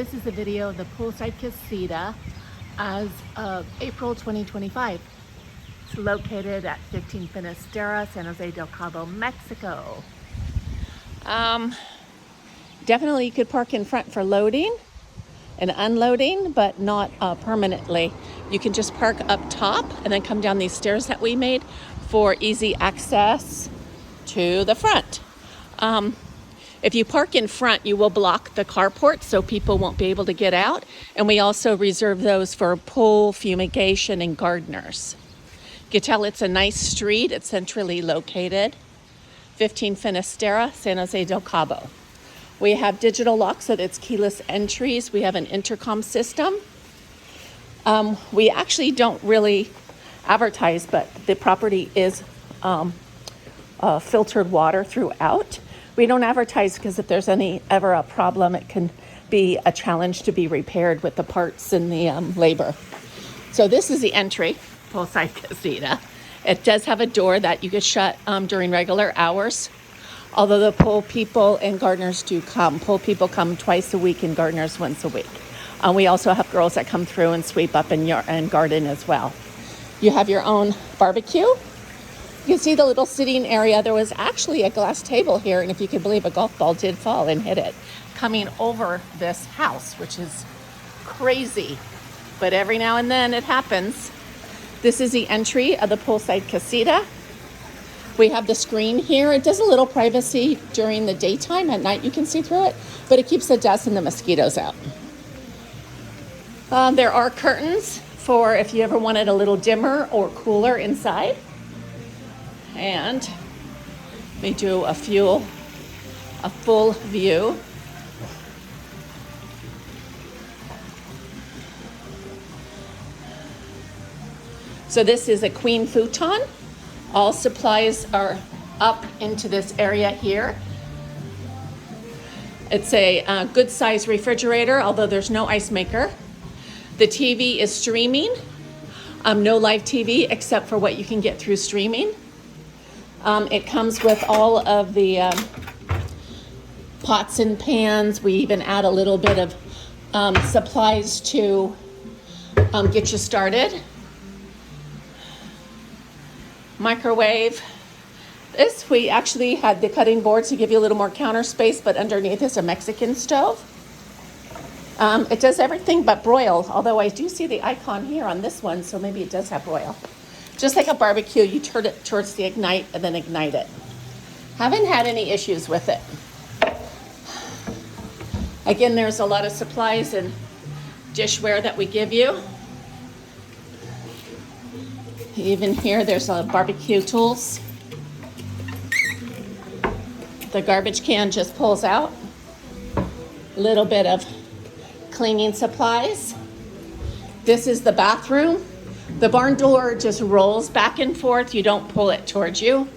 This is the video of the Poolside Casita as of April 2025. It's located at 15 Finisterra, San Jose del Cabo, Mexico. Definitely you could park in front for loading and unloading, but not permanently. You can just park up top and then come down these stairs that we made for easy access to the front. If you park in front, you will block the carport so people won't be able to get out. And we also reserve those for pool, fumigation, and gardeners. You can tell it's a nice street. It's centrally located. 15 Finisterra, San Jose del Cabo. We have digital locks so that it's keyless entries. We have an intercom system. We actually don't really advertise, but the property is filtered water throughout. We don't advertise because if there's ever a problem, it can be a challenge to be repaired with the parts and the labor. So this is the entry, Poolside Casita. It does have a door that you could shut during regular hours. Although the pool people and gardeners do come. Pool people come twice a week and gardeners once a week. We also have girls that come through and sweep up and garden as well. You have your own barbecue. You can see the little sitting area. There was actually a glass table here, and if you could believe, a golf ball did fall and hit it, coming over this house, which is crazy. But every now and then it happens. This is the entry of the Poolside Casita. We have the screen here. It does a little privacy during the daytime. At night you can see through it, but it keeps the dust and the mosquitoes out. There are curtains for if you ever wanted a little dimmer or cooler inside. And we do a full view. So this is a queen futon. All supplies are up into this area here. It's a good size refrigerator, although there's no ice maker. The TV is streaming. No live TV except for what you can get through streaming. It comes with all of the pots and pans. We even add a little bit of supplies to get you started. Microwave. This, we actually had the cutting boards to give you a little more counter space, but underneath is a Mexican stove. It does everything but broil, although I do see the icon here on this one, so maybe it does have broil. Just like a barbecue, you turn it towards the ignite and then ignite it. Haven't had any issues with it. Again, there's a lot of supplies and dishware that we give you. Even here, there's barbecue tools. The garbage can just pulls out. A little bit of cleaning supplies. This is the bathroom. The barn door just rolls back and forth. You don't pull it towards you.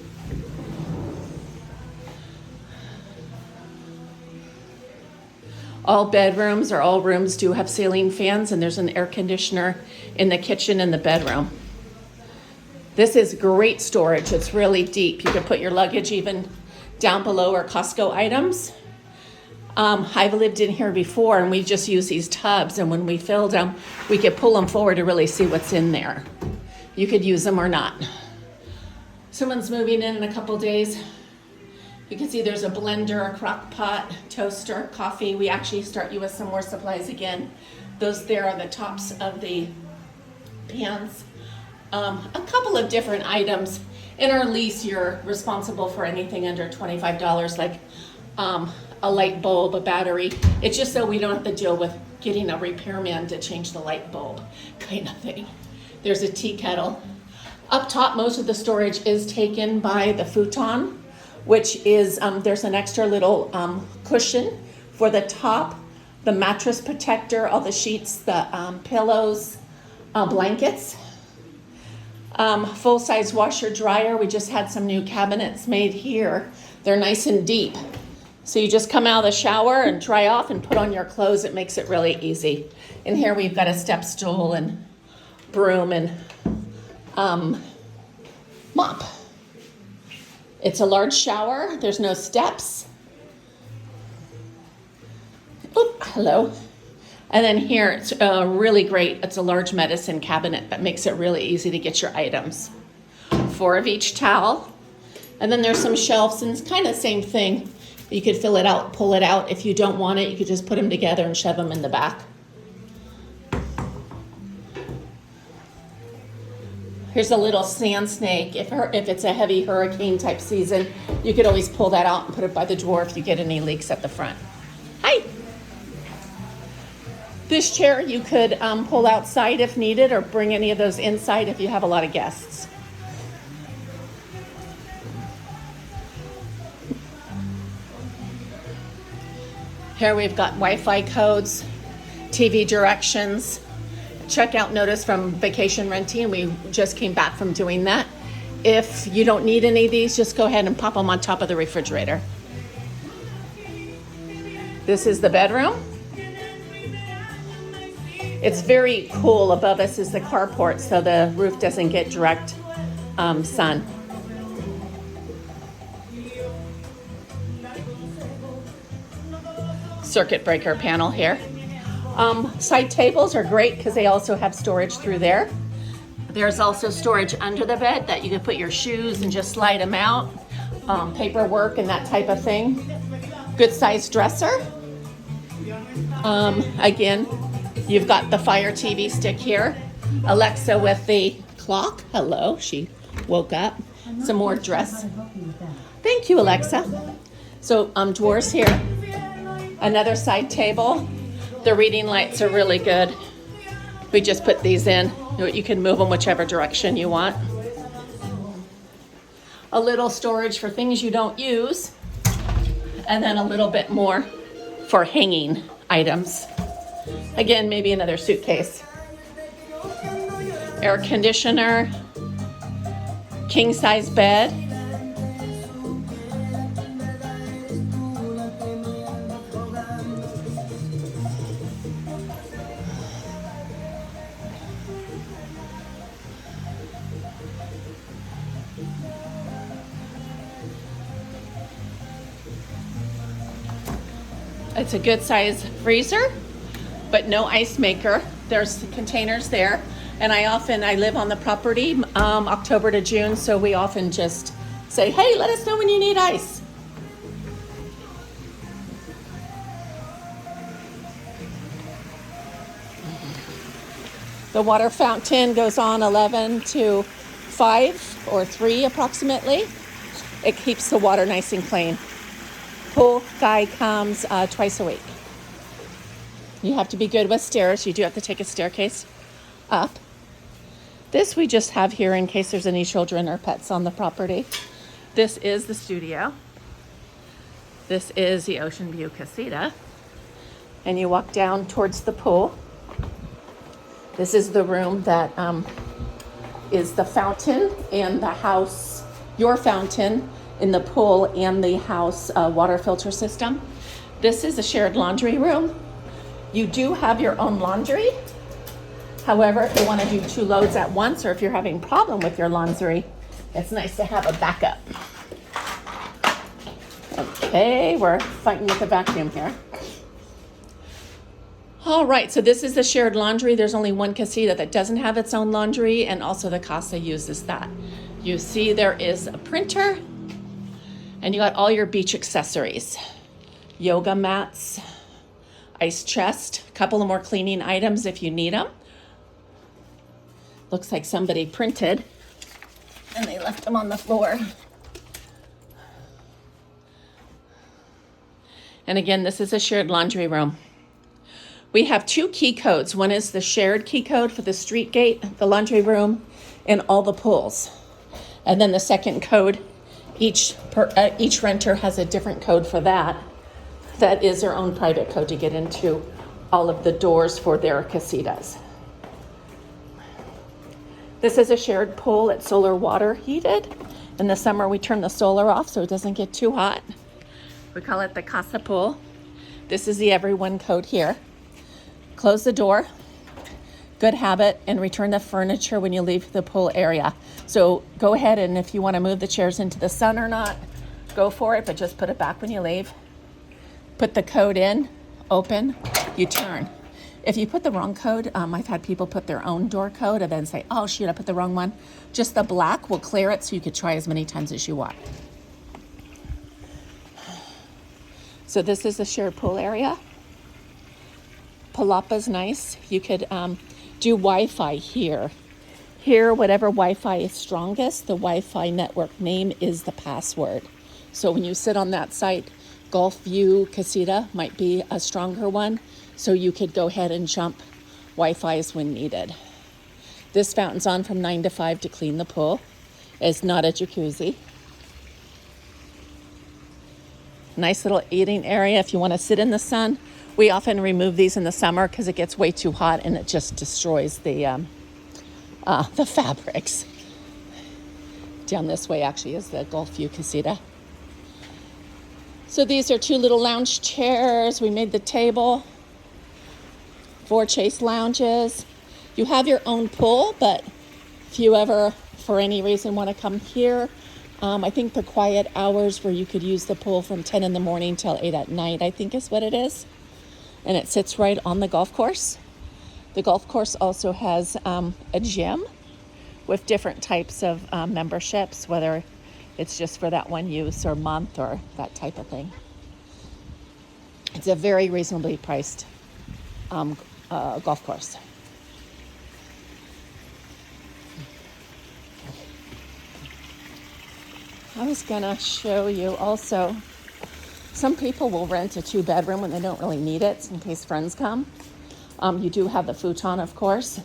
All bedrooms or all rooms do have ceiling fans, and there's an air conditioner in the kitchen and the bedroom. This is great storage. It's really deep. You can put your luggage even down below or Costco items. I've lived in here before, and we just use these tubs, and when we filled them, we could pull them forward to really see what's in there. You could use them or not. Someone's moving in a couple days. You can see there's a blender, a crock pot, toaster, coffee. We actually start you with some more supplies again. Those there are the tops of the pans. A couple of different items. In our lease, you're responsible for anything under $25, like a light bulb, a battery. It's just so we don't have to deal with getting a repairman to change the light bulb kind of thing. There's a tea kettle. Up top, most of the storage is taken by the futon, which is, there's an extra little cushion for the top, the mattress protector, all the sheets, the pillows, blankets. Full-size washer dryer. We just had some new cabinets made here. They're nice and deep. So you just come out of the shower and dry off and put on your clothes. It makes it really easy. In here we've got a step stool and broom and mop. It's a large shower. There's no steps. Oh, hello. And then here, it's really great. It's a large medicine cabinet that makes it really easy to get your items. 4 of each towel. And then there's some shelves, and it's kind of the same thing. You could fill it out, pull it out. If you don't want it, you could just put them together and shove them in the back. Here's a little sand snake. If it's a heavy hurricane type season, you could always pull that out and put it by the door if you get any leaks at the front. Hi. This chair you could pull outside if needed, or bring any of those inside if you have a lot of guests. Here we've got Wi-Fi codes, TV directions, checkout notice from vacation renting. We just came back from doing that. If you don't need any of these, just go ahead and pop them on top of the refrigerator. This is the bedroom. It's very cool. Above us is the carport, so the roof doesn't get direct sun. Circuit breaker panel here. Side tables are great because they also have storage through there. There's also storage under the bed that you can put your shoes and just slide them out. Paperwork and that type of thing. Good sized dresser. Again, you've got the Fire TV stick here. Alexa with the clock. Hello, she woke up. Some more dress. Thank you, Alexa. So drawers here. Another side table. The reading lights are really good. We just put these in. You can move them whichever direction you want. A little storage for things you don't use. And then a little bit more for hanging items. Again, maybe another suitcase. Air conditioner. King size bed. It's a good size freezer, but no ice maker. There's containers there. And I live on the property October to June, so we often just say, hey, let us know when you need ice. The water fountain goes on 11 to 5 or 3 approximately. It keeps the water nice and clean. Pool guy comes twice a week. You have to be good with stairs. You do have to take a staircase up. This we just have here in case there's any children or pets on the property. This is the studio. This is the Ocean View Casita. And you walk down towards the pool. This is the room that is the fountain and the house, your fountain in the pool and the house water filter system. This is a shared laundry room. You do have your own laundry. However, if you want to do 2 loads at once, or if you're having a problem with your laundry, it's nice to have a backup. Okay, we're fighting with the vacuum here. All right, so this is the shared laundry. There's only one casita that doesn't have its own laundry, and also the casa uses that. You see there is a printer, and you got all your beach accessories. Yoga mats, ice chest, a couple of more cleaning items if you need them. Looks like somebody printed, and they left them on the floor. And again, this is a shared laundry room. We have 2 key codes. One is the shared key code for the street gate, the laundry room, and all the pools. And then the second code, each renter has a different code for that. That is their own private code to get into all of the doors for their casitas. This is a shared pool. It's solar water heated. In the summer, we turn the solar off so it doesn't get too hot. We call it the casa pool. This is the everyone code here. Close the door, good habit, and return the furniture when you leave the pool area. So go ahead, and if you want to move the chairs into the sun or not, go for it, but just put it back when you leave. Put the code in, open, you turn. If you put the wrong code, I've had people put their own door code and then say, oh shoot, I put the wrong one. Just the black will clear it so you could try as many times as you want. So this is the shared pool area. Palapa's nice. You could do Wi-Fi here. Here, whatever Wi-Fi is strongest, the Wi-Fi network name is the password. So when you sit on that site, Gulfview Casita might be a stronger one. So you could go ahead and jump Wi-Fi's when needed. This fountain's on from 9 to 5 to clean the pool. It's not a jacuzzi. Nice little eating area if you want to sit in the sun. We often remove these in the summer because it gets way too hot and it just destroys the fabrics. Down this way actually is the Gulfview Casita. So these are 2 little lounge chairs. We made the table. 4 chase lounges. You have your own pool, but if you ever, for any reason, want to come here, I think the quiet hours where you could use the pool from 10 in the morning till 8 at night, I think is what it is. And it sits right on the golf course. The golf course also has a gym with different types of memberships, whether it's just for that one use or month or that type of thing. It's a very reasonably priced golf course. I was gonna show you also, some people will rent a 2-bedroom when they don't really need it in case friends come. You do have the futon, of course,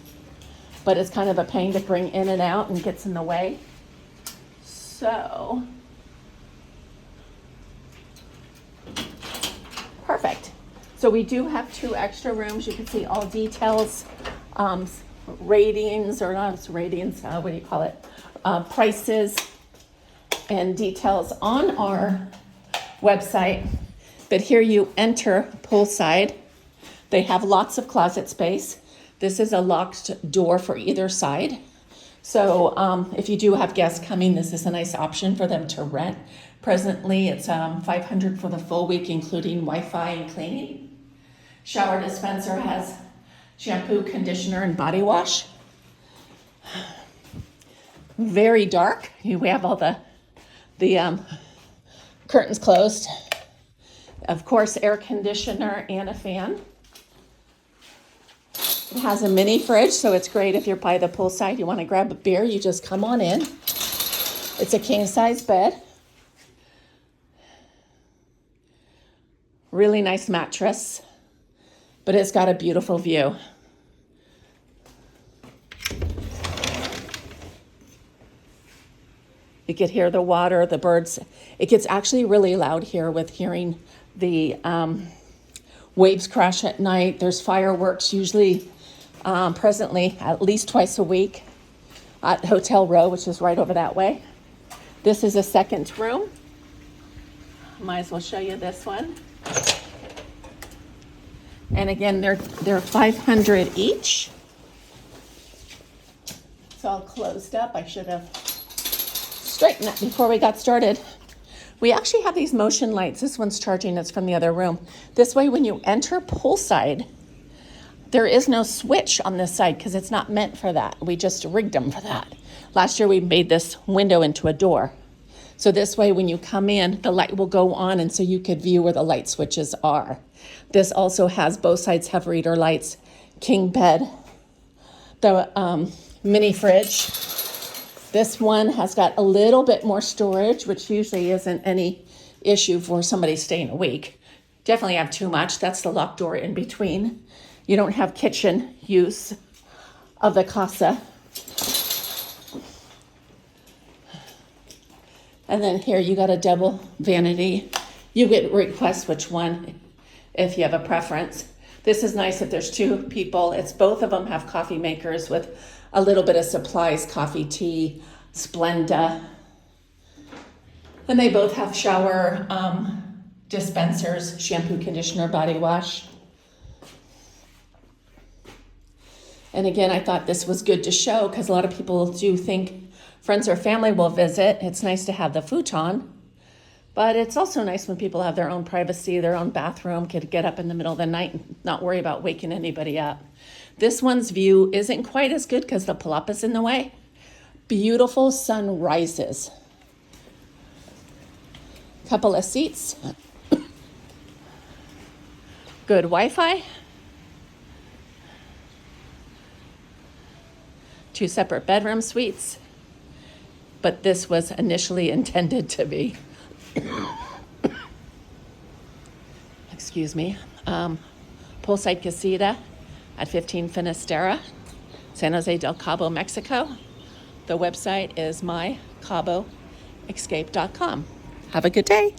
but it's kind of a pain to bring in and out and gets in the way. So, perfect. So we do have 2 extra rooms. You can see all details, ratings, or not ratings, what do you call it? Prices and details on our website. But here you enter poolside. They have lots of closet space. This is a locked door for either side. So if you do have guests coming, this is a nice option for them to rent. Presently, it's $500 for the full week, including Wi-Fi and cleaning. Shower dispenser has shampoo, conditioner, and body wash. Very dark. We have all the curtains closed. Of course, air conditioner and a fan. It has a mini fridge, so it's great if you're by the poolside. You want to grab a beer, you just come on in. It's a king-size bed. Really nice mattress, but it's got a beautiful view. You could hear the water, the birds. It gets actually really loud here with hearing the waves crash at night. There's fireworks usually presently at least twice a week at Hotel Row, which is right over that way. This is a second room. Might as well show you this one. And again, they're $500 each. It's all closed up. I should have straightened that before we got started. We actually have these motion lights. This one's charging us from the other room. This way, when you enter poolside, there is no switch on this side because it's not meant for that. We just rigged them for that. Last year, we made this window into a door. So this way, when you come in, the light will go on, and so you could view where the light switches are. This also has both sides have reader lights, king bed, the mini fridge. This one has got a little bit more storage, which usually isn't any issue for somebody staying a week. Definitely have too much. That's the locked door in between. You don't have kitchen use of the casa. And then here you got a double vanity. You get request which one if you have a preference. This is nice if there's 2 people. It's both of them have coffee makers with a little bit of supplies, coffee, tea, Splenda. And they both have shower dispensers, shampoo, conditioner, body wash. And again, I thought this was good to show because a lot of people do think friends or family will visit. It's nice to have the futon, But it's also nice when people have their own privacy, their own bathroom, could get up in the middle of the night and not worry about waking anybody up. This one's view isn't quite as good because the palapa's in the way. Beautiful sunrises. Couple of seats. Good Wi-Fi. 2 separate bedroom suites. But this was initially intended to be, excuse me, Poolside Casita at 15 Finisterra, San Jose del Cabo, Mexico. The website is MyCaboEscape.com. Have a good day.